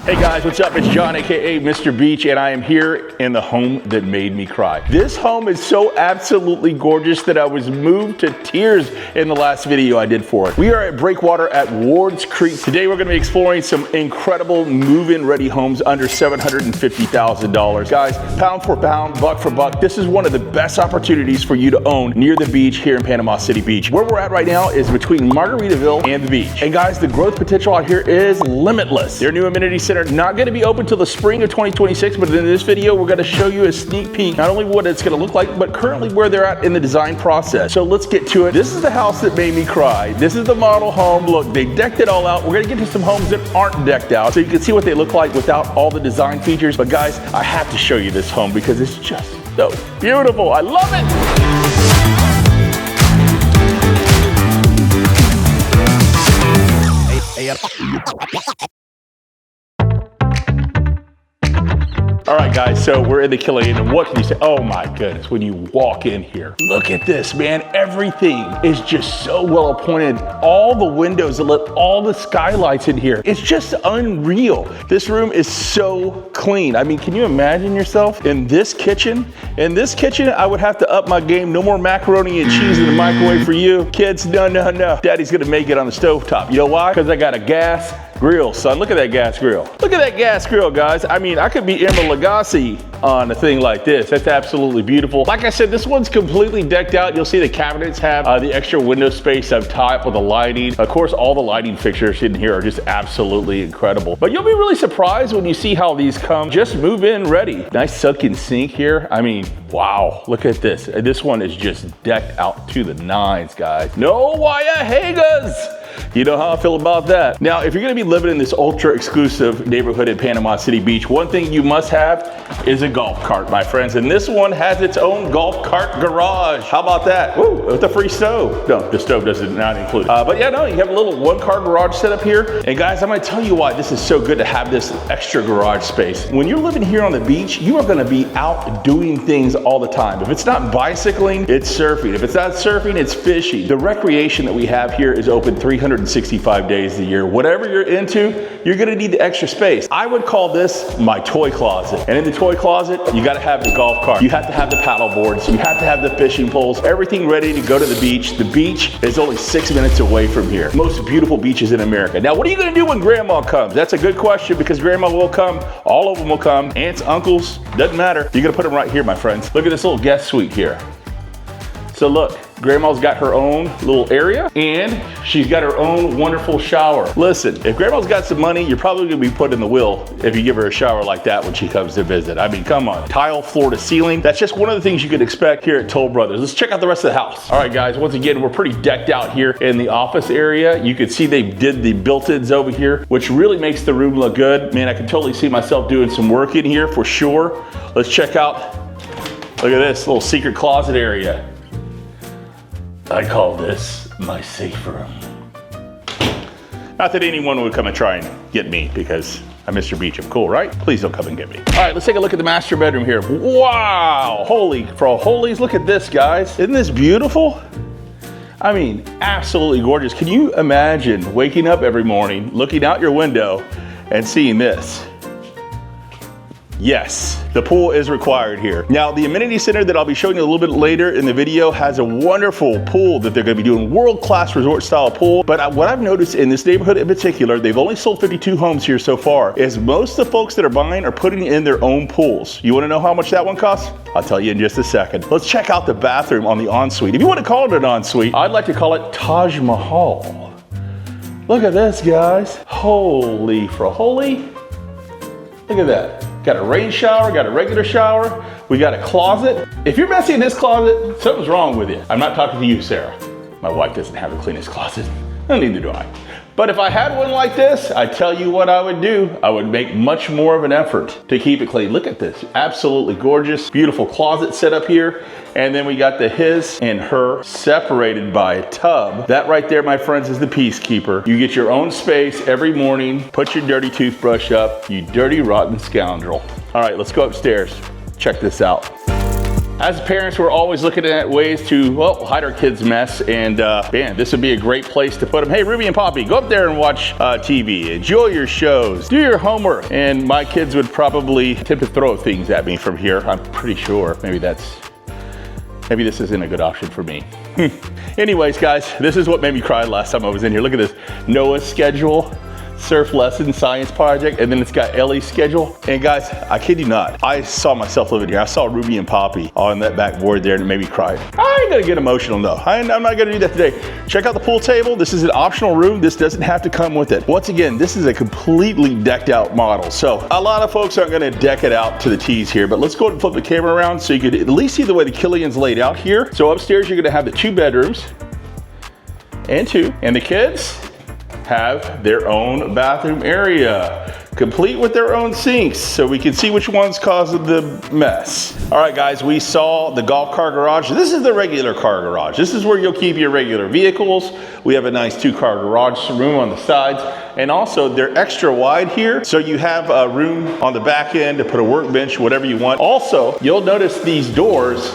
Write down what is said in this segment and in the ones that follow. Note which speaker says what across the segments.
Speaker 1: Hey guys, what's up? It's John, aka Mr. Beach, and I am here in the home that made me cry. This home is so absolutely gorgeous that I was moved to tears in the last video I did for it. We are at Breakwater at Wards Creek. Today we're going to be exploring some incredible move-in ready homes under $750,000. Guys, pound for pound, buck for buck, this is one of the best opportunities for you to own near the beach here in Panama City Beach. Where we're at right now is between Margaritaville and the beach. And guys, the growth potential out here is limitless. Their new amenity center not going to be open till the spring of 2026, but in this video we're going to show you a sneak peek, not only what it's going to look like, but currently where they're at in the design process. So let's get to it. This is the house that made me cry. This is the model home. Look, they decked it all out. We're going to get to some homes that aren't decked out so you can see what they look like without all the design features. But guys, I have to show you this home because it's just so beautiful. I love it. All right, guys, so we're in the Killian, and what can you say? Oh my goodness, when you walk in here, look at this, man. Everything is just so well appointed. All the windows that let all the skylights in here. It's just unreal. This room is so clean. I mean, can you imagine yourself in this kitchen? In this kitchen, I would have to up my game. No more macaroni and cheese in the microwave for you. Kids, no, no, no. Daddy's gonna make it on the stovetop. You know why? Because I got a gas grill, son. Look at that gas grill. Look at that gas grill, guys. I mean, I could be Emma Lagasse on a thing like this. That's absolutely beautiful. Like I said, this one's completely decked out. You'll see the cabinets have the extra window space up top with the lighting. Of course, all the lighting fixtures in here are just absolutely incredible. But you'll be really surprised when you see how these come just move in ready. Nice sunken sink here. I mean, wow, look at this. This one is just decked out to the nines, guys. No Wayahegas. You know how I feel about that. Now, if you're gonna be living in this ultra exclusive neighborhood in Panama City Beach, one thing you must have is a golf cart, my friends. And this one has its own golf cart garage. How about that? Woo, with a free stove. No, the stove does not include it. But yeah, no, you have a little one-car garage set up here. And guys, I'm gonna tell you why this is so good to have this extra garage space. When you're living here on the beach, you are gonna be out doing things all the time. If it's not bicycling, it's surfing. If it's not surfing, it's fishing. The recreation that we have here is open 365 days a year. Whatever you're into, you're gonna need the extra space. I would call this my toy closet. And in the toy closet, you gotta have the golf cart. You have to have the paddle boards. You have to have the fishing poles. Everything ready to go to the beach. The beach is only 6 minutes away from here. Most beautiful beaches in America. Now, what are you gonna do when grandma comes? That's a good question because grandma will come. All of them will come. Aunts, uncles, doesn't matter. You're gonna put them right here, my friends. Look at this little guest suite here. So look, grandma's got her own little area and she's got her own wonderful shower. Listen, if grandma's got some money, you're probably gonna be put in the will if you give her a shower like that when she comes to visit. I mean, come on, tile floor to ceiling. That's just one of the things you could expect here at Toll Brothers. Let's check out the rest of the house. All right, guys, once again, we're pretty decked out here in the office area. You can see they did the built-ins over here, which really makes the room look good. Man, I can totally see myself doing some work in here for sure. Let's check out, look at this little secret closet area. I call this my safe room. Not that anyone would come and try and get me because I'm Mr. Beach. I'm cool, right? Please don't come and get me. All right, let's take a look at the master bedroom here. Wow, holy for all holies, look at this, guys. Isn't this beautiful? I mean, absolutely gorgeous. Can you imagine waking up every morning, looking out your window and seeing this? Yes, the pool is required here. Now, the amenity center that I'll be showing you a little bit later in the video has a wonderful pool that they're gonna be doing, world-class resort style pool. But what I've noticed in this neighborhood in particular, they've only sold 52 homes here so far, is most of the folks that are buying are putting in their own pools. You wanna know how much that one costs? I'll tell you in just a second. Let's check out the bathroom on the ensuite. If you wanna call it an ensuite, I'd like to call it Taj Mahal. Look at this, guys. Holy for holy. Look at that. Got a rain shower, got a regular shower. We got a closet. If you're messy in this closet, something's wrong with you. I'm not talking to you, Sarah. My wife doesn't have the cleanest closet. Neither do I. But if I had one like this, I tell you what I would do. I would make much more of an effort to keep it clean. Look at this, absolutely gorgeous, beautiful closet set up here. And then we got the his and her separated by a tub. That right there, my friends, is the peacekeeper. You get your own space every morning, put your dirty toothbrush up, you dirty, rotten scoundrel. All right, let's go upstairs. Check this out. As parents, we're always looking at ways to, well, hide our kids' mess, and man, this would be a great place to put them. Hey, Ruby and Poppy, go up there and watch TV. Enjoy your shows. Do your homework. And my kids would probably attempt to throw things at me from here. I'm pretty sure. Maybe this isn't a good option for me. Anyways, guys, this is what made me cry last time I was in here. Look at this Noah's schedule. Surf lesson, science project, and then it's got Ellie's schedule. And guys, I kid you not, I saw myself living here. I saw Ruby and Poppy on that backboard there and it made me cry. I ain't gonna get emotional though. I'm not gonna do that today. Check out the pool table. This is an optional room. This doesn't have to come with it. Once again, this is a completely decked out model. So a lot of folks aren't gonna deck it out to the tees here, but let's go ahead and flip the camera around so you could at least see the way the Killian's laid out here. So upstairs, you're gonna have the 2 bedrooms and the kids have their own bathroom area, complete with their own sinks, so we can see which one's causing the mess. All right, guys, we saw the golf car garage. This is the regular car garage. This is where you'll keep your regular vehicles. We have a nice 2-car garage room on the sides, and also they're extra wide here, so you have a room on the back end to put a workbench, whatever you want. Also, you'll notice these doors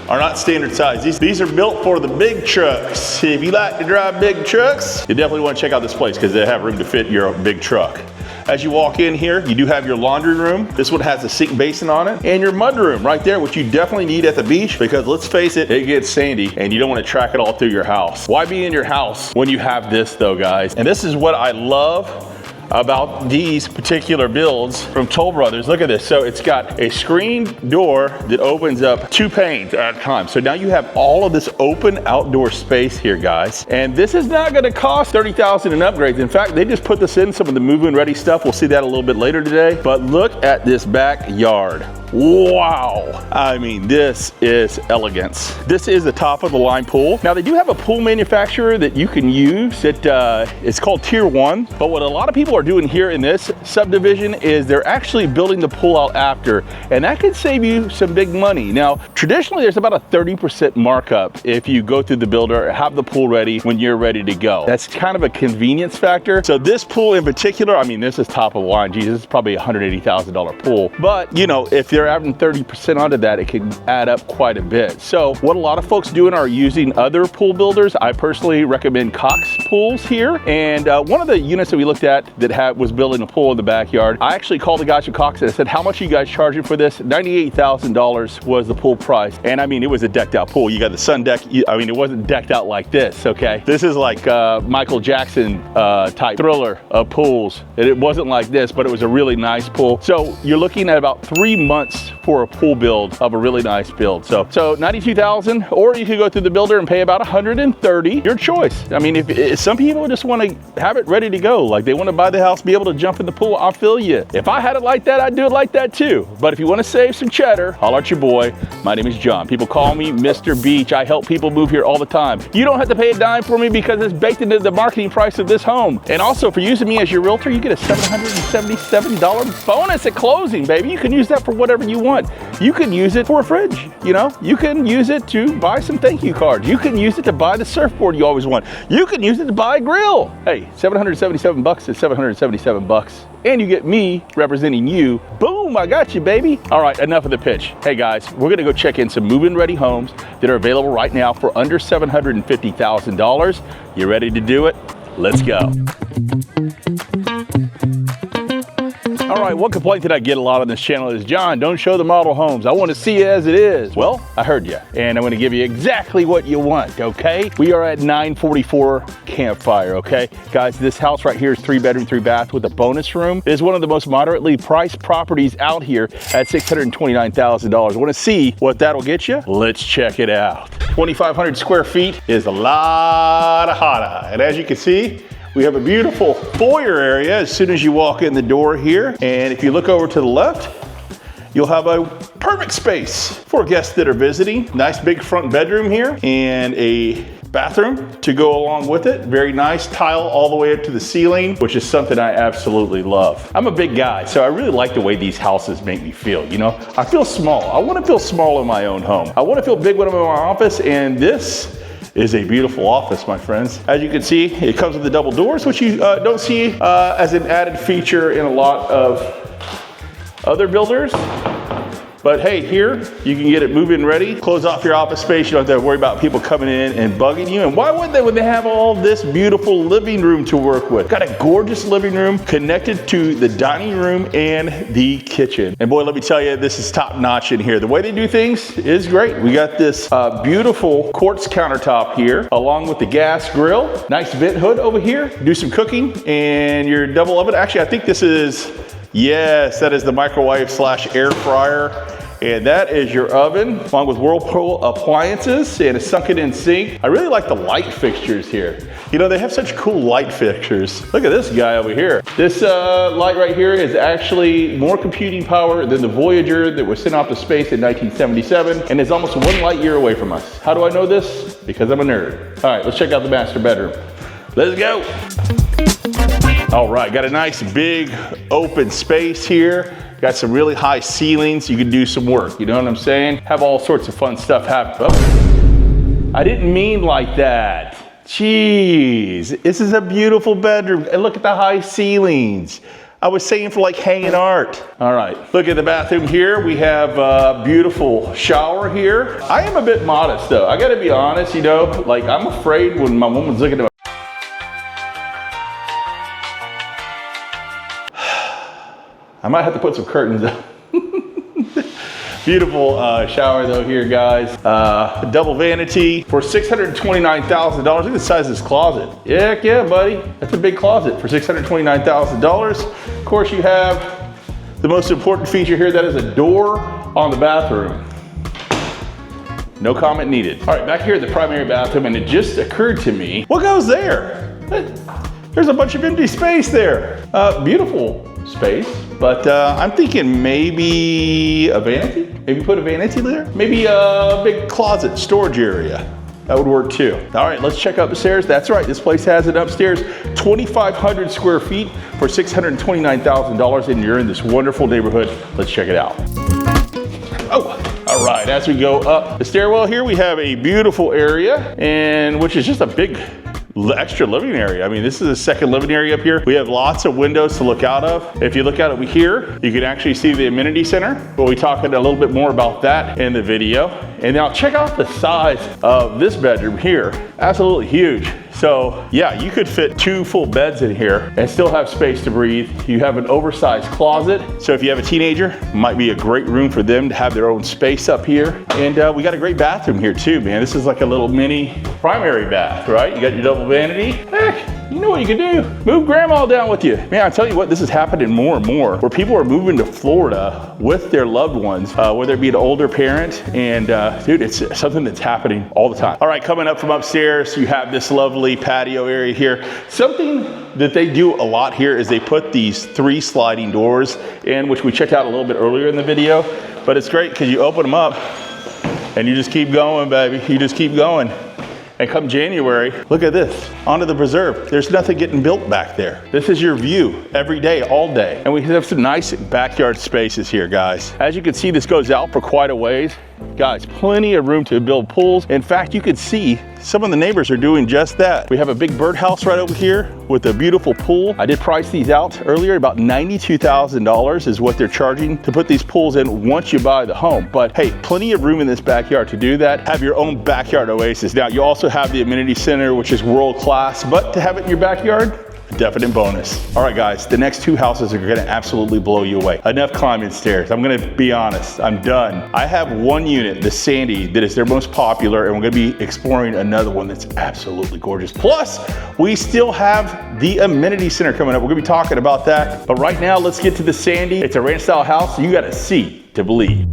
Speaker 1: are not standard size. These are built for the big trucks. If you like to drive big trucks, you definitely want to check out this place because they have room to fit your big truck. As you walk in here, you do have your laundry room. This one has a sink basin on it, and your mud room right there, which you definitely need at the beach because let's face it, it gets sandy and you don't want to track it all through your house. Why be in your house when you have this though, guys? And this is what I love about these particular builds from Toll Brothers. Look at this. So it's got a screened door that opens up 2 panes at a time. So now you have all of this open outdoor space here, guys. And this is not gonna cost $30,000 in upgrades. In fact, they just put this in some of the move-in ready stuff. We'll see that a little bit later today. But look at this backyard. Wow. I mean, this is elegance. This is the top of the line pool. Now they do have a pool manufacturer that you can use. It's called Tier 1. But what a lot of people are doing here in this subdivision is they're actually building the pool out after, and that could save you some big money. Now, traditionally there's about a 30% markup if you go through the builder, have the pool ready when you're ready to go. That's kind of a convenience factor. So this pool in particular, I mean, this is top of the line. Geez, this is probably a $180,000 pool. But you know, if they're adding 30% onto that, it can add up quite a bit. So what a lot of folks doing are using other pool builders. I personally recommend Cox Pools here. And one of the units that we looked at that was building a pool in the backyard, I actually called the guys from Cox and I said, how much are you guys charging for this? $98,000 was the pool price. And I mean, it was a decked out pool. You got the sun deck. I mean, it wasn't decked out like this, okay? This is like Michael Jackson type Thriller of pools. It wasn't like this, but it was a really nice pool. So you're looking at about 3 months for a pool build of a really nice build. So $92,000, or you could go through the builder and pay about $130, your choice. I mean, if some people just want to have it ready to go, like they want to buy the house, be able to jump in the pool, I'll feel you. If I had it like that, I'd do it like that too. But if you want to save some cheddar, holler at your boy. My name is John. People call me Mr. Beach. I help people move here all the time. You don't have to pay a dime for me because it's baked into the marketing price of this home. And also for using me as your realtor, you get a $777 bonus at closing, baby. You can use that for whatever you want. You can use it for a fridge, you know? You can use it to buy some thank you cards. You can use it to buy the surfboard you always want. You can use it to buy a grill. Hey, $777 is $777. And you get me representing you. Boom, I got you, baby. All right, enough of the pitch. Hey guys, we're gonna go check in some move-in ready homes that are available right now for under $750,000. You ready to do it? Let's go. All right, one complaint that I get a lot on this channel is, John, don't show the model homes. I want to see it as it is. Well, I heard you, and I'm going to give you exactly what you want, okay? We are at 944 Campfire, okay? Guys, this house right here is 3-bedroom, 3-bath with a bonus room. It is one of the most moderately priced properties out here at $629,000. Want to see what that'll get you? Let's check it out. 2,500 square feet is a lot of hotta, and as you can see, we have a beautiful foyer area as soon as you walk in the door here. And if you look over to the left, you'll have a perfect space for guests that are visiting. Nice big front bedroom here and a bathroom to go along with it. Very nice tile all the way up to the ceiling, which is something I absolutely love. I'm a big guy, so I really like the way these houses make me feel, you know? I feel small. I want to feel small in my own home. I want to feel big when I'm in my office, and this is a beautiful office, my friends. As you can see, it comes with the double doors, which you don't see as an added feature in a lot of other builders. But hey, here, you can get it move-in ready, close off your office space. You don't have to worry about people coming in and bugging you. And why would they when they have all this beautiful living room to work with? Got a gorgeous living room connected to the dining room and the kitchen. And boy, let me tell you, this is top notch in here. The way they do things is great. We got this beautiful quartz countertop here, along with the gas grill. Nice vent hood over here. Do some cooking and your double oven. Actually, I think this is, yes, that is the microwave / air fryer. And that is your oven, along with Whirlpool appliances and a sunken in sink. I really like the light fixtures here. You know, they have such cool light fixtures. Look at this guy over here. This light right here is actually more computing power than the Voyager that was sent off to space in 1977 and is almost 1 light year away from us. How do I know this? Because I'm a nerd. All right, let's check out the master bedroom. Let's go. All right, got a nice big open space here. Got some really high ceilings. You can do some work, you know what I'm saying? Have all sorts of fun stuff happen. Oh, I didn't mean like that. Jeez, this is a beautiful bedroom. And look at the high ceilings. I was saying for like hanging art. All right, look at the bathroom here. We have a beautiful shower here. I am a bit modest though. I gotta be honest, you know, like I'm afraid when my woman's looking at I might have to put some curtains up. Beautiful shower though here, guys. Double vanity for $629,000. Look at the size of this closet. Heck yeah, buddy. That's a big closet for $629,000. Of course, you have the most important feature here. That is a door on the bathroom. No comment needed. All right, back here at the primary bathroom, and it just occurred to me, what goes there? There's a bunch of empty space there. Beautiful space, but I'm thinking maybe a vanity? Maybe put a vanity there? Maybe a big closet storage area. That would work too. All right, let's check upstairs. That's right, this place has it upstairs. 2,500 square feet for $629,000, and you're in this wonderful neighborhood. Let's check it out. Oh, all right, as we go up the stairwell here, we have a beautiful area, and which is just a big extra living area. I mean, this is a second living area up here. We have lots of windows to look out of. If you look out over here, you can actually see the amenity center. We'll be talking a little bit more about that in the video. And now check out the size of this bedroom here. Absolutely huge. So yeah, you could fit 2 full beds in here and still have space to breathe. You have an oversized closet. So if you have a teenager, it might be a great room for them to have their own space up here. And we got a great bathroom here too, man. This is like a little mini primary bath, right? You got your double vanity. Heck, you know what you can do? Move grandma down with you. Man, I tell you what, this is happening more and more where people are moving to Florida with their loved ones, whether it be an older parent. And dude, it's something that's happening all the time. All right, coming up from upstairs, you have this lovely patio area here. Something that they do a lot here is they put these 3 sliding doors in, which we checked out a little bit earlier in the video, but it's great because you open them up and you just keep going, baby. You just keep going. And come January, look at this, onto the preserve. There's nothing getting built back there. This is your view every day, all day. And we have some nice backyard spaces here, guys. As you can see, this goes out for quite a ways. Guys, plenty of room to build pools. In fact, you can see some of the neighbors are doing just that. We have a big birdhouse right over here with a beautiful pool. I did price these out earlier. About $92,000 is what they're charging to put these pools in once you buy the home. But hey, plenty of room in this backyard to do that. Have your own backyard oasis. Now, you also have the amenity center, which is world class, but to have it in your backyard, a definite bonus. All right, guys, the next 2 houses are gonna absolutely blow you away. Enough climbing stairs. I'm gonna be honest, I'm done. I have one unit, the Sandy, that is their most popular, and we're gonna be exploring another one that's absolutely gorgeous. Plus, we still have the amenity center coming up. We're gonna be talking about that. But right now, let's get to the Sandy. It's a ranch style house. You gotta see to believe.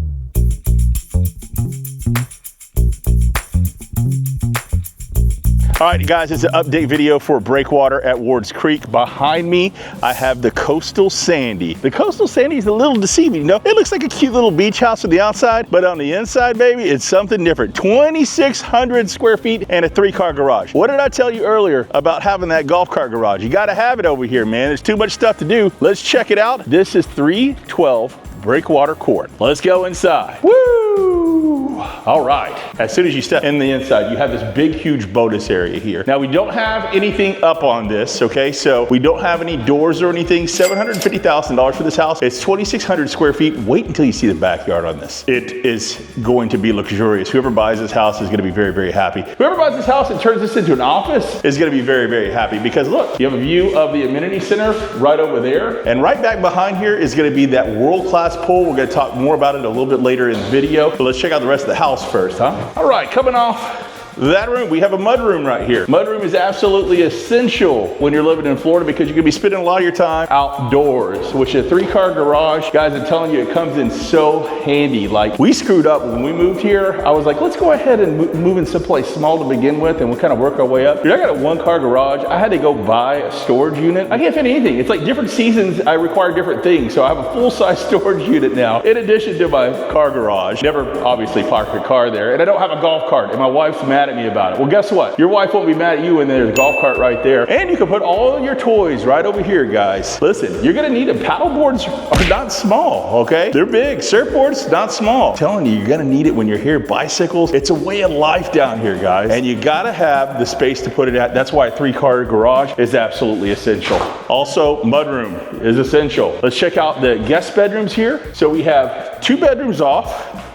Speaker 1: All right, guys, it's an update video for Breakwater at Wards Creek. Behind me, I have the Coastal Sandy. The Coastal Sandy is a little deceiving, you know? It looks like a cute little beach house on the outside, but on the inside, baby, it's something different. 2,600 square feet and a 3-car garage. What did I tell you earlier about having that golf cart garage? You gotta have it over here, man. There's too much stuff to do. Let's check it out. This is 312 Breakwater Court. Let's go inside. Woo! All right. As soon as you step in the inside, you have this big, huge bonus area here. Now, we don't have anything up on this, okay? So we don't have any doors or anything. $750,000 for this house. It's 2,600 square feet. Wait until you see the backyard on this. It is going to be luxurious. Whoever buys this house is going to be very, very happy. Whoever buys this house and turns this into an office is going to be very, very happy, because look, you have a view of the amenity center right over there. And right back behind here is going to be that world-class pool. We're going to talk more about it a little bit later in the video, but let's check out the rest of the house first, huh? All right, coming off that room, we have a mud room right here. Mud room is absolutely essential when you're living in Florida, because you're gonna be spending a lot of your time outdoors, which is a 3-car garage. Guys, I'm telling you, it comes in so handy. Like, we screwed up when we moved here. I was like, let's go ahead and move in someplace small to begin with, and we'll kind of work our way up. Dude, I got a 1-car garage. I had to go buy a storage unit. I can't fit anything. It's like different seasons, I require different things. So I have a full-size storage unit now, in addition to my car garage. Never obviously park a car there. And I don't have a golf cart, and my wife's mad at me about it. Well, guess what? Your wife won't be mad at you when there's a golf cart right there. And you can put all your toys right over here, guys. Listen, you're gonna need them. Paddle boards are not small, okay? They're big. Surfboards, not small. I'm telling you, you're gonna need it when you're here. Bicycles, it's a way of life down here, guys. And you gotta have the space to put it at. That's why a 3-car garage is absolutely essential. Also, mudroom is essential. Let's check out the guest bedrooms here. So we have 2 bedrooms off.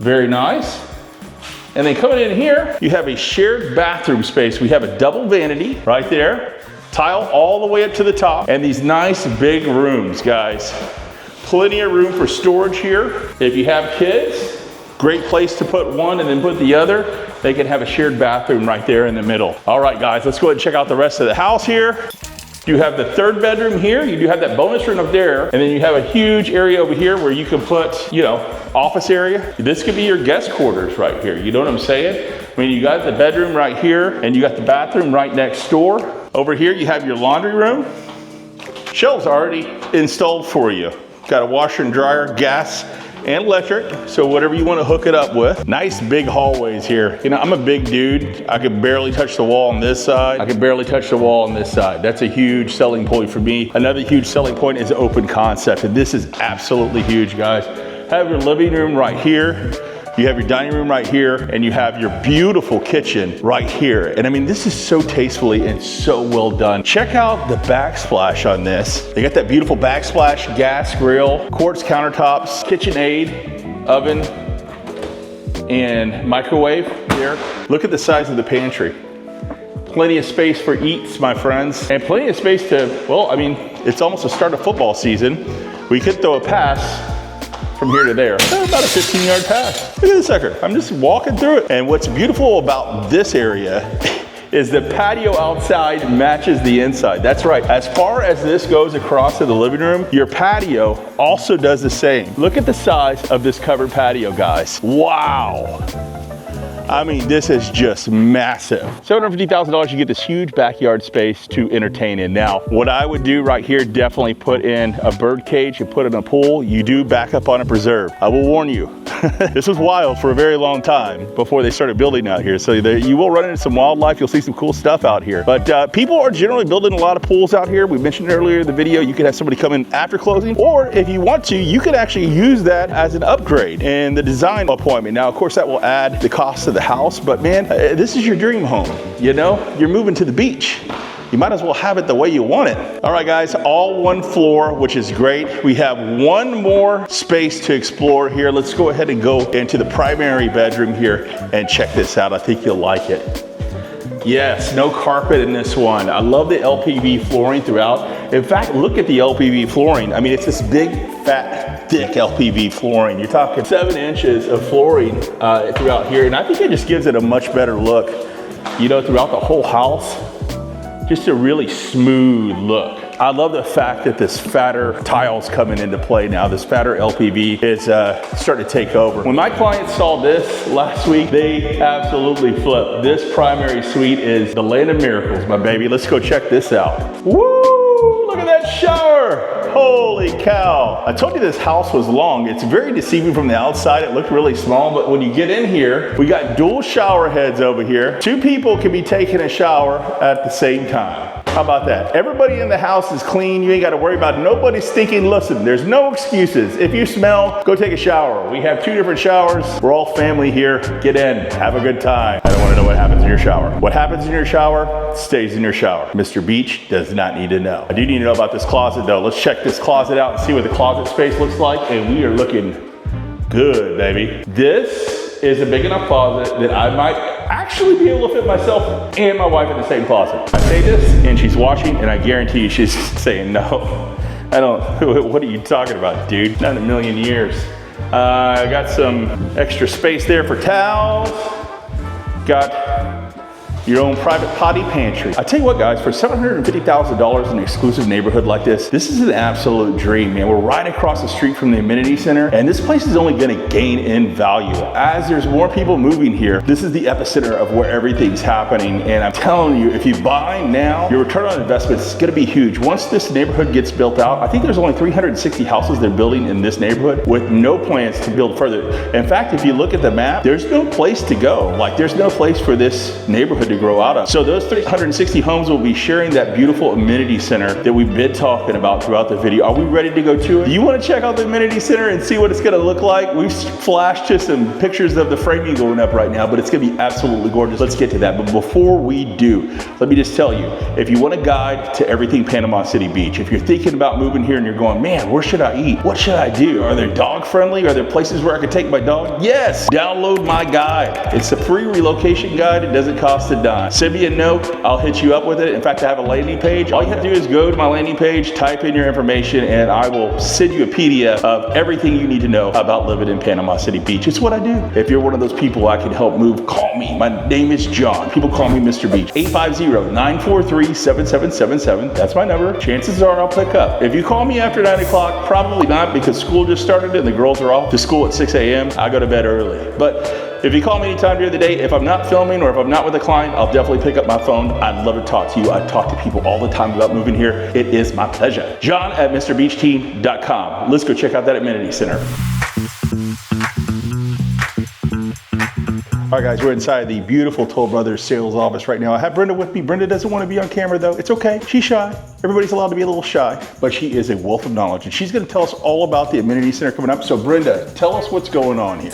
Speaker 1: Very nice. And then coming in here, you have a shared bathroom space. We have a double vanity right there, tile all the way up to the top, and these nice big rooms, guys. Plenty of room for storage here. If you have kids, great place to put one and then put the other. They can have a shared bathroom right there in the middle. All right, guys, let's go ahead and check out the rest of the house here. You have the 3rd bedroom here. You do have that bonus room up there. And then you have a huge area over here where you can put, you know, office area. This could be your guest quarters right here. You know what I'm saying? I mean, you got the bedroom right here, and you got the bathroom right next door. Over here, you have your laundry room. Shelves already installed for you. Got a washer and dryer, gas, and electric, so whatever you want to hook it up with. Nice big hallways here. You know, I'm a big dude. I could barely touch the wall on this side. I could barely touch the wall on this side. That's a huge selling point for me. Another huge selling point is open concept, and this is absolutely huge, guys. Have your living room right here. You have your dining room right here, and you have your beautiful kitchen right here. And I mean, this is so tastefully and so well done. Check out the backsplash on this. They got that beautiful backsplash, gas grill, quartz countertops, KitchenAid, oven, and microwave there. Look at the size of the pantry. Plenty of space for eats, my friends, and plenty of space to, well, I mean, it's almost the start of football season. We could throw a pass from here to there. About a 15-yard pass. Look at this sucker. I'm just walking through it. And what's beautiful about this area is the patio outside matches the inside. That's right. As far as this goes across to the living room, your patio also does the same. Look at the size of this covered patio, guys. Wow. I mean, this is just massive. $750,000, you get this huge backyard space to entertain in. Now, what I would do right here, definitely put in a bird cage and put in a pool. You do back up on a preserve. I will warn you, this was wild for a very long time before they started building out here. So you will run into some wildlife. You'll see some cool stuff out here. But people are generally building a lot of pools out here. We mentioned earlier in the video, you could have somebody come in after closing, or if you want to, you could actually use that as an upgrade in the design appointment. Now, of course, that will add the cost of the house, but man, this is your dream home. You know, you're moving to the beach. You might as well have it the way you want it. All right, guys, all 1 floor, which is great. We have 1 more space to explore here. Let's go ahead and go into the primary bedroom here and check this out. I think you'll like it. Yes, no carpet in this one. I love the LPV flooring throughout. In fact, look at the LPV flooring. I mean, it's this big, fat, thick LPV flooring. You're talking 7 inches of flooring throughout here. And I think it just gives it a much better look, you know, throughout the whole house. Just a really smooth look. I love the fact that this fatter tile's coming into play now. This fatter LPV is starting to take over. When my clients saw this last week, they absolutely flipped. This primary suite is the land of miracles, my baby. Let's go check this out. Woo! Look at that shower! Holy cow. I told you this house was long. It's very deceiving from the outside. It looked really small, but when you get in here, we got dual shower heads over here. 2 people can be taking a shower at the same time. How about that? Everybody in the house is clean. You ain't got to worry about nobody stinking. Listen, there's no excuses. If you smell, go take a shower. We have 2 different showers. We're all family here. Get in, have a good time. I don't want to know what happens in your shower. What happens in your shower stays in your shower. Mr. Beach does not need to know. I do need to know about this closet though. Let's check this closet out and see what the closet space looks like. And we are looking good, baby. This is a big enough closet that I might actually be able to fit myself and my wife in the same closet. I say this and she's watching and I guarantee you she's saying no. I don't, what are you talking about, dude? Not in a million years. I got some extra space there for towels. Got your own private potty pantry. I tell you what guys, for $750,000 in an exclusive neighborhood like this is an absolute dream, man. We're right across the street from the amenity center, and this place is only gonna gain in value. As there's more people moving here, this is the epicenter of where everything's happening, and I'm telling you, if you buy now, your return on investment is gonna be huge. Once this neighborhood gets built out, I think there's only 360 houses they're building in this neighborhood with no plans to build further. In fact, if you look at the map, there's no place to go. Like, there's no place for this neighborhood to grow out of. So those 360 homes will be sharing that beautiful amenity center that we've been talking about throughout the video. Are we ready to go to it? Do you want to check out the amenity center and see what it's going to look like? We've flashed just some pictures of the framing going up right now, but it's going to be absolutely gorgeous. Let's get to that. But before we do, let me just tell you, if you want a guide to everything Panama City Beach, if you're thinking about moving here and you're going, man, where should I eat? What should I do? Are there dog friendly? Are there places where I could take my dog? Yes, download my guide. It's a free relocation guide. It doesn't cost a dime. Send me a note, I'll hit you up with it. In fact, I have a landing page. All you have to do is go to my landing page, type in your information, and I will send you a PDF of everything you need to know about living in Panama City Beach. It's what I do. If you're one of those people I can help move, call me. My name is John. People call me Mr. Beach. 850-943-7777. That's my number. Chances are I'll pick up. If you call me after 9 o'clock, probably not, because school just started and the girls are off to school at 6 a.m. I go to bed early. But if you call me anytime during the day, if I'm not filming or if I'm not with a client, I'll definitely pick up my phone. I'd love to talk to you. I talk to people all the time about moving here. It is my pleasure. John at MrBeachTeam.com. Let's go check out that amenity center. All right guys, we're inside the beautiful Toll Brothers sales office right now. I have Brenda with me. Brenda doesn't want to be on camera though. It's okay, she's shy. Everybody's allowed to be a little shy, but she is a wealth of knowledge and she's gonna tell us all about the amenity center coming up. So Brenda, tell us what's going on here.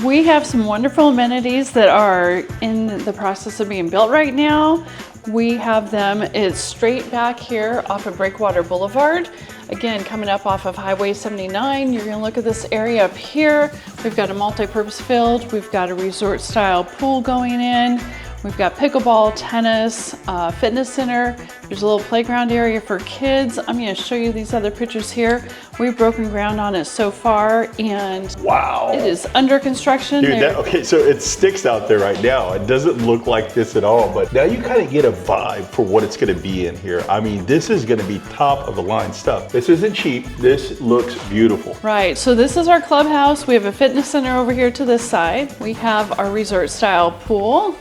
Speaker 2: We have some wonderful amenities that are in the process of being built right now. We have them, it's straight back here off of Breakwater Boulevard. Again, coming up off of Highway 79, you're gonna look at this area up here. We've got a multi-purpose field. We've got a resort style pool going in. We've got pickleball, tennis, fitness center. There's a little playground area for kids. I'm gonna show you these other pictures here. We've broken ground on it so far and
Speaker 1: wow,
Speaker 2: it is under construction.
Speaker 1: Dude, okay, so it sticks out there right now. It doesn't look like this at all, but now you kind of get a vibe for what it's gonna be in here. I mean, this is gonna be top of the line stuff. This isn't cheap, this looks beautiful.
Speaker 2: Right, so this is our clubhouse. We have a fitness center over here to this side. We have our resort style pool.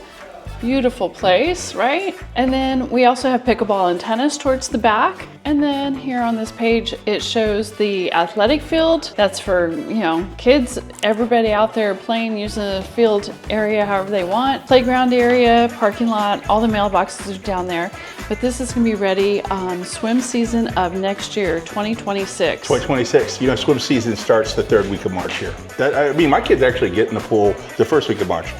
Speaker 2: Beautiful place, right? And then we also have pickleball and tennis towards the back. And then here on this page, it shows the athletic field. That's for, you know, kids, everybody out there playing, using the field area however they want. Playground area, parking lot, all the mailboxes are down there. But this is gonna be ready swim season of next year, 2026.
Speaker 1: 2026, you know, swim season starts the 3rd week of March here. I mean, my kids actually get in the pool the 1st week of March.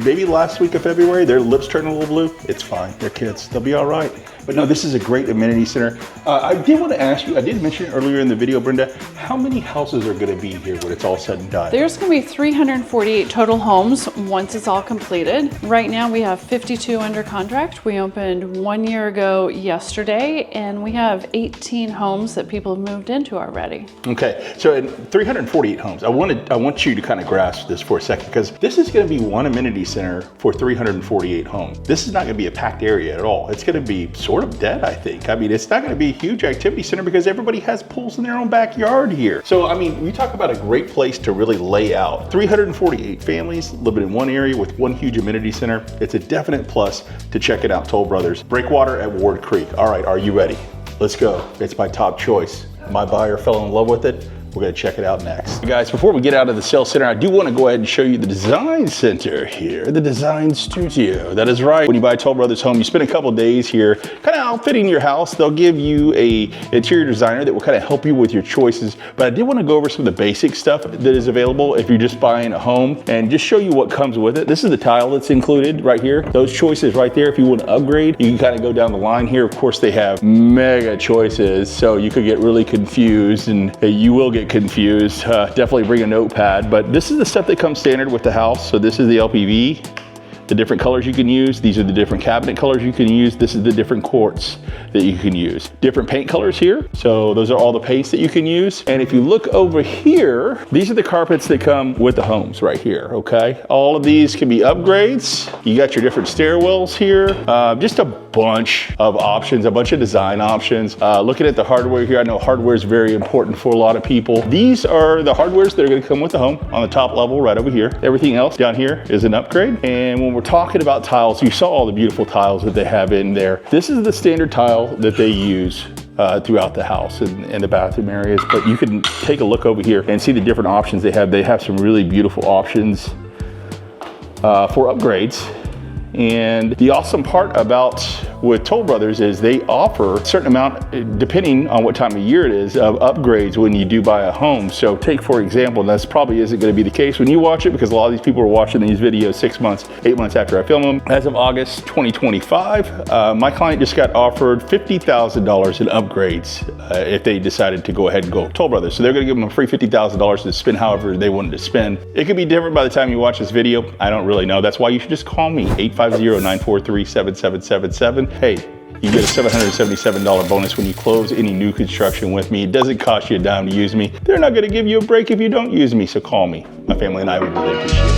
Speaker 1: Maybe last week of February, their lips turn a little blue. It's fine, they're kids, they'll be all right. But no, this is a great amenity center. I did want to ask you, I did mention it earlier in the video, Brenda, how many houses are going to be here when it's all said and done?
Speaker 2: There's going to be 348 total homes once it's all completed. Right now we have 52 under contract. We opened 1 year ago yesterday, and we have 18 homes that people have moved into already.
Speaker 1: Okay, so in 348 homes, I want you to kind of grasp this for a second, because this is going to be one amenity center for 348 homes. This is not going to be a packed area at all. It's going to be sort of dead, I think. I mean, it's not going to be a huge activity center because everybody has pools in their own backyard here. So, I mean, we talk about a great place to really lay out. 348 families living in one area with one huge amenity center. It's a definite plus to check it out, Toll Brothers. Breakwater at Ward Creek. All right, are you ready? Let's go. It's my top choice. My buyer fell in love with it. We're gonna check it out next. Guys, before we get out of the sales center, I do wanna go ahead and show you the design center here, the design studio. That is right, when you buy a Toll Brothers home, you spend a couple days here kind of outfitting your house. They'll give you a interior designer that will kind of help you with your choices. But I did wanna go over some of the basic stuff that is available if you're just buying a home and just show you what comes with it. This is the tile that's included right here. Those choices right there, if you wanna upgrade, you can kind of go down the line here. Of course, they have mega choices, so you could get really confused, and you will get confused. Definitely bring a notepad, but this is the stuff that comes standard with the house. So this is the LPV, the different colors you can use. These are the different cabinet colors you can use. This is the different quartz that you can use. Different paint colors here. So those are all the paints that you can use. And if you look over here, these are the carpets that come with the homes right here, okay? All of these can be upgrades. You got your different stairwells here. Just a bunch of options, a bunch of design options. Looking at the hardware here, I know hardware is very important for a lot of people. These are the hardwares that are gonna come with the home on the top level right over here. Everything else down here is an upgrade. And when we're talking about tiles, you saw all the beautiful tiles that they have in there. This is the standard tile that they use throughout the house and the bathroom areas, but you can take a look over here and see the different options they have. They have some really beautiful options for upgrades. And the awesome part about with Toll Brothers is they offer a certain amount, depending on what time of year it is, of upgrades when you do buy a home. So take, for example, and that's probably isn't gonna be the case when you watch it, because a lot of these people are watching these videos 6 months, 8 months after I film them. As of August 2025, my client just got offered $50,000 in upgrades if they decided to go ahead and go Toll Brothers. So they're gonna give them a free $50,000 to spend however they wanted to spend. It could be different by the time you watch this video. I don't really know. That's why you should just call me, 850-943-7777. Hey, you get a $777 bonus when you close any new construction with me. It doesn't cost you a dime to use me. They're not gonna give you a break if you don't use me, so call me. My family and I would really appreciate it.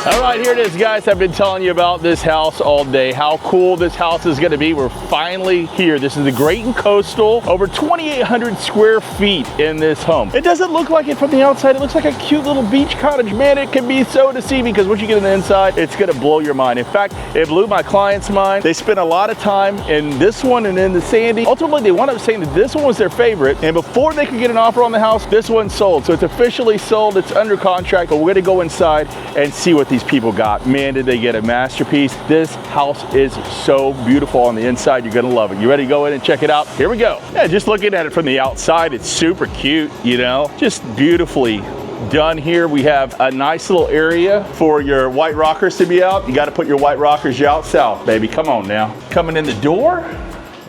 Speaker 1: All right, here it is, guys. I've been telling you about this house all day, how cool this house is gonna be. We're finally here. This is the Great and Coastal, over 2,800 square feet in this home. It doesn't look like it from the outside. It looks like a cute little beach cottage. Man, it can be so deceiving, because once you get on the inside, it's gonna blow your mind. In fact, it blew my client's mind. They spent a lot of time in this one and in the Sandy. Ultimately, they wound up saying that this one was their favorite, and before they could get an offer on the house, this one sold. So it's officially sold, it's under contract, but we're gonna go inside and see what these people got. Man, did they get a masterpiece. This house is so beautiful on the inside. You're gonna love it. You ready to go in and check it out? Here we go. Yeah, just looking at it from the outside, it's super cute, you know, just beautifully done here. We have a nice little area for your white rockers to be out. You got to put your white rockers out south, baby. Come on now. Coming in the door.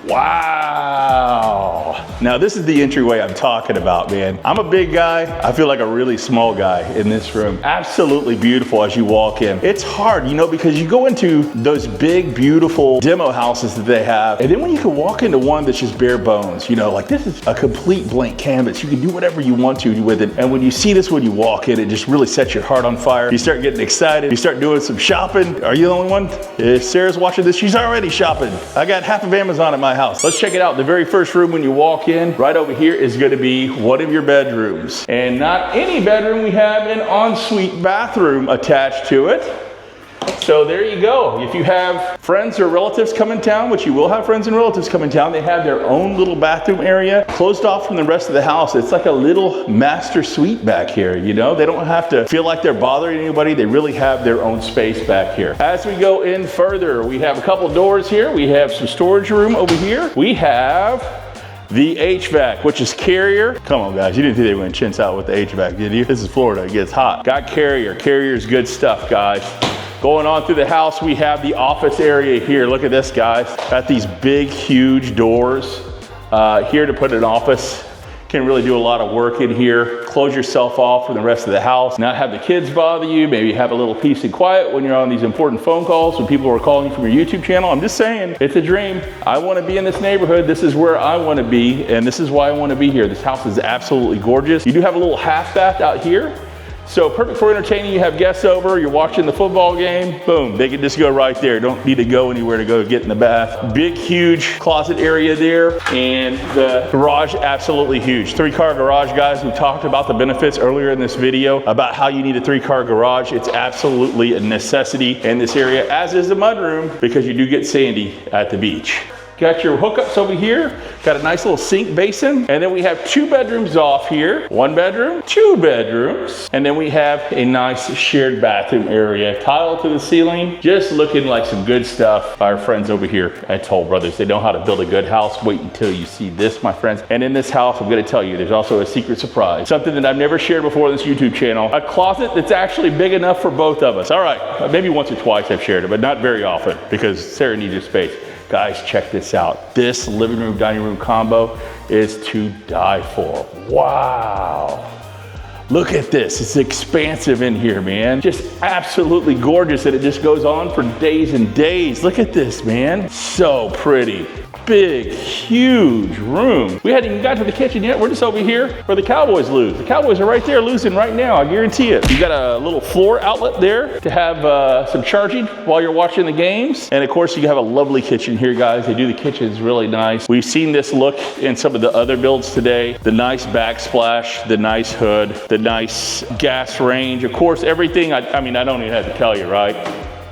Speaker 1: Wow. Now this is the entryway I'm talking about, man. I'm a big guy. I feel like a really small guy in this room. Absolutely beautiful as you walk in. It's hard, you know, because you go into those big, beautiful demo houses that they have, and then when you can walk into one that's just bare bones, you know, like this is a complete blank canvas. You can do whatever you want to with it. And when you see this, when you walk in, it just really sets your heart on fire. You start getting excited. You start doing some shopping. Are you the only one? If Sarah's watching this, she's already shopping. I got half of Amazon at my house. Let's check it out. The very first room when you walk in, right over here is going to be one of your bedrooms. And not any bedroom, we have an ensuite bathroom attached to it. So there you go. If you have friends or relatives come in town, which you will have friends and relatives come in town, they have their own little bathroom area closed off from the rest of the house. It's like a little master suite back here, you know? They don't have to feel like they're bothering anybody. They really have their own space back here. As we go in further, we have a couple doors here. We have some storage room over here. We have the HVAC, which is Carrier. Come on, guys. You didn't think they were going to chintz out with the HVAC, did you? This is Florida. It gets hot. Got Carrier. Carrier's good stuff, guys. Going on through the house, we have the office area here. Look at this, guys. Got these big, huge doors here to put an office. Can really do a lot of work in here. Close yourself off from the rest of the house. Not have the kids bother you. Maybe have a little peace and quiet when you're on these important phone calls when people are calling you from your YouTube channel. I'm just saying, it's a dream. I want to be in this neighborhood. This is where I want to be, and this is why I want to be here. This house is absolutely gorgeous. You do have a little half bath out here. So perfect for entertaining. You have guests over, you're watching the football game, boom, they can just go right there. Don't need to go anywhere to go get in the bath. Big, huge closet area there, and the garage, absolutely huge. 3-car garage, guys. We talked about the benefits earlier in this video about how you need a 3-car garage. It's absolutely a necessity in this area, as is the mudroom, because you do get sandy at the beach. Got your hookups over here. Got a nice little sink basin. And then we have 2 bedrooms off here. 1 bedroom, 2 bedrooms. And then we have a nice shared bathroom area. Tile to the ceiling. Just looking like some good stuff by our friends over here at Toll Brothers. They know how to build a good house. Wait until you see this, my friends. And in this house, I'm gonna tell you, there's also a secret surprise. Something that I've never shared before on this YouTube channel. A closet that's actually big enough for both of us. All right, maybe once or twice I've shared it, but not very often because Sarah needs her space. Guys, check this out. This living room, dining room combo is to die for. Wow. Look at this, it's expansive in here, man. Just absolutely gorgeous, and it just goes on for days and days. Look at this, man. So pretty. Big, huge room. We hadn't even got to the kitchen yet. We're just over here where the Cowboys lose. The Cowboys are right there losing right now, I guarantee it. You got a little floor outlet there to have some charging while you're watching the games. And of course, you have a lovely kitchen here, guys. They do the kitchens really nice. We've seen this look in some of the other builds today. The nice backsplash, the nice hood, the nice gas range. Of course, everything, I mean, I don't even have to tell you, right?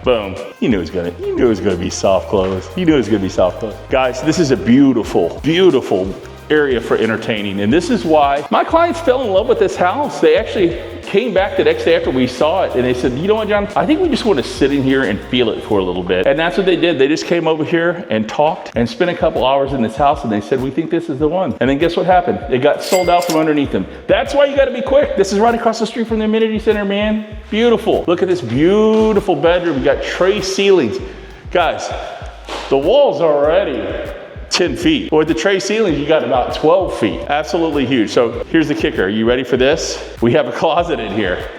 Speaker 1: Boom. You knew it was gonna be soft close. You knew it was gonna be soft close. Guys, this is a beautiful, beautiful area for entertaining. And this is why my clients fell in love with this house. They actually came back the next day after we saw it and they said, you know what, John, I think we just want to sit in here and feel it for a little bit. And that's what they did. They just came over here and talked and spent a couple hours in this house and they said, we think this is the one. And then guess what happened? It got sold out from underneath them. That's why you got to be quick. This is right across the street from the amenity center, man. Beautiful. Look at this beautiful bedroom. You got tray ceilings. Guys, the walls are already 10 feet. But with the tray ceilings, you got about 12 feet. Absolutely huge. So here's the kicker. Are you ready for this? We have a closet in here.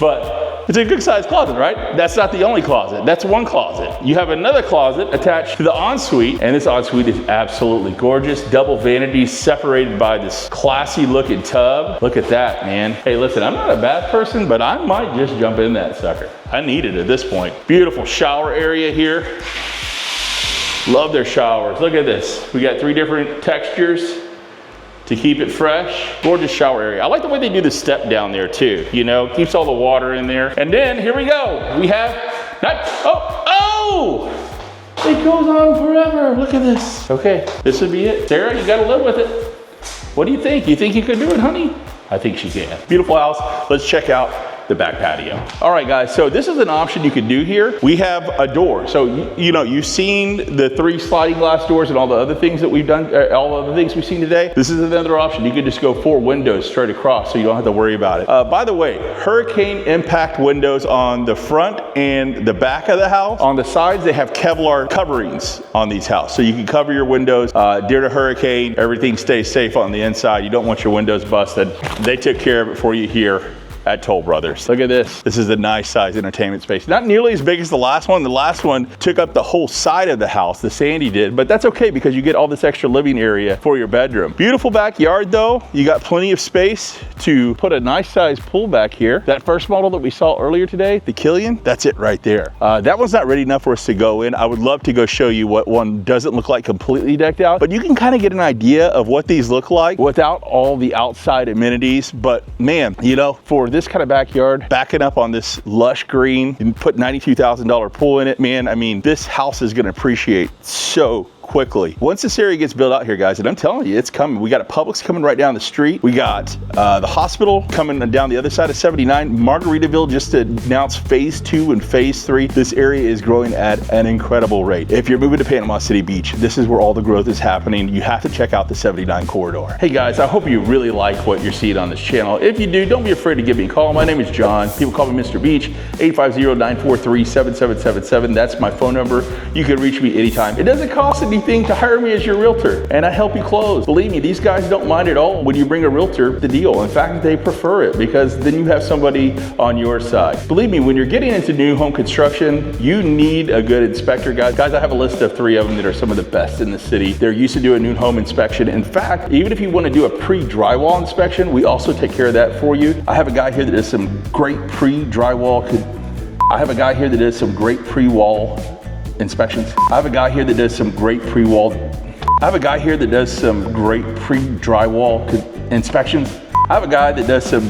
Speaker 1: But it's a good sized closet, right? That's not the only closet. That's one closet. You have another closet attached to the ensuite, and this ensuite is absolutely gorgeous. Double vanities separated by this classy looking tub. Look at that, man. Hey, listen, I'm not a bad person, but I might just jump in that sucker. I need it at this point. Beautiful shower area here. Love their showers. Look at this. We got 3 different textures to keep it fresh. Gorgeous shower area. I like the way they do the step down there too. You know, keeps all the water in there. And then here we go. We have, it goes on forever. Look at this. Okay, this would be it. Sarah, you gotta live with it. What do you think? You think you could do it, honey? I think she can. Beautiful house. Let's check out the back patio. All right, guys, so this is an option you could do here. We have a door. So, you know, you've seen the 3 sliding glass doors and all the other things that we've done, all the other things we've seen today. This is another option. You could just go 4 windows straight across so you don't have to worry about it. By the way, hurricane impact windows on the front and the back of the house. On the sides, they have Kevlar coverings on these houses. So you can cover your windows during a hurricane. Everything stays safe on the inside. You don't want your windows busted. They took care of it for you here at Toll Brothers. Look at this. This is a nice size entertainment space. Not nearly as big as the last one. The last one took up the whole side of the house, the Sandy did, but that's okay because you get all this extra living area for your bedroom. Beautiful backyard though. You got plenty of space to put a nice size pool back here. That first model that we saw earlier today, the Killian, that's it right there. That one's not ready enough for us to go in. I would love to go show you what one doesn't look like completely decked out, but you can kind of get an idea of what these look like without all the outside amenities. But man, you know, for this kind of backyard, backing up on this lush green and put $92,000 pool in it, man, I mean, this house is gonna appreciate so quickly. Once this area gets built out here, guys, and I'm telling you, it's coming. We got a Publix coming right down the street. We got the hospital coming down the other side of 79. Margaritaville just announced phase 2 and phase 3. This area is growing at an incredible rate. If you're moving to Panama City Beach, this is where all the growth is happening. You have to check out the 79 corridor. Hey guys, I hope you really like what you're seeing on this channel. If you do, don't be afraid to give me a call. My name is John. People call me Mr. Beach, 850-943-7777. That's my phone number. You can reach me anytime. It doesn't cost anything anything, to hire me as your realtor, and I help you close. Believe me, these guys don't mind at all when you bring a realtor the deal. In fact, they prefer it because then you have somebody on your side. Believe me, when you're getting into new home construction, you need a good inspector, guys. Guys, I have a list of 3 of them that are some of the best in the city. They're used to doing new home inspection. In fact, even if you want to do a pre-drywall inspection, we also take care of that for you. I have a guy here that does some great pre-drywall. I have a guy here that does some great pre-wall inspections. I have a guy here that does some great pre-wall. I have a guy here that does some great pre-drywall inspections. I have a guy that does some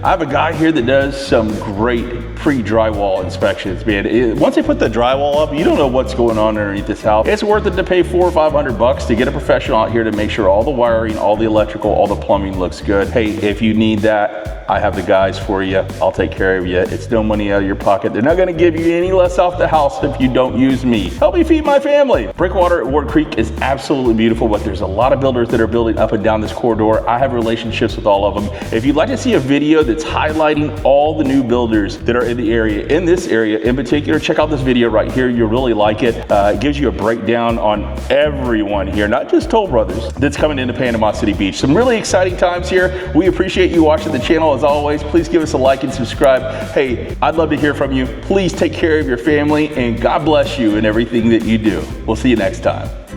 Speaker 1: I have a guy here that does some great pre-drywall inspections, man. Once they put the drywall up, you don't know what's going on underneath this house. It's worth it to pay $400 or $500 to get a professional out here to make sure all the wiring, all the electrical, all the plumbing looks good. Hey, if you need that, I have the guys for you. I'll take care of you. It's no money out of your pocket. They're not gonna give you any less off the house if you don't use me. Help me feed my family. Breakwater at Ward Creek is absolutely beautiful, but there's a lot of builders that are building up and down this corridor. I have relationships with all of them. If you'd like to see a video that's highlighting all the new builders that are in the area, in this area in particular, check out this video right here. You'll really like it. It gives you a breakdown on everyone here, not just Toll Brothers, that's coming into Panama City Beach. Some really exciting times here. We appreciate you watching the channel. As always, please give us a like and subscribe. Hey, I'd love to hear from you. Please take care of your family, and God bless you in everything that you do. We'll see you next time.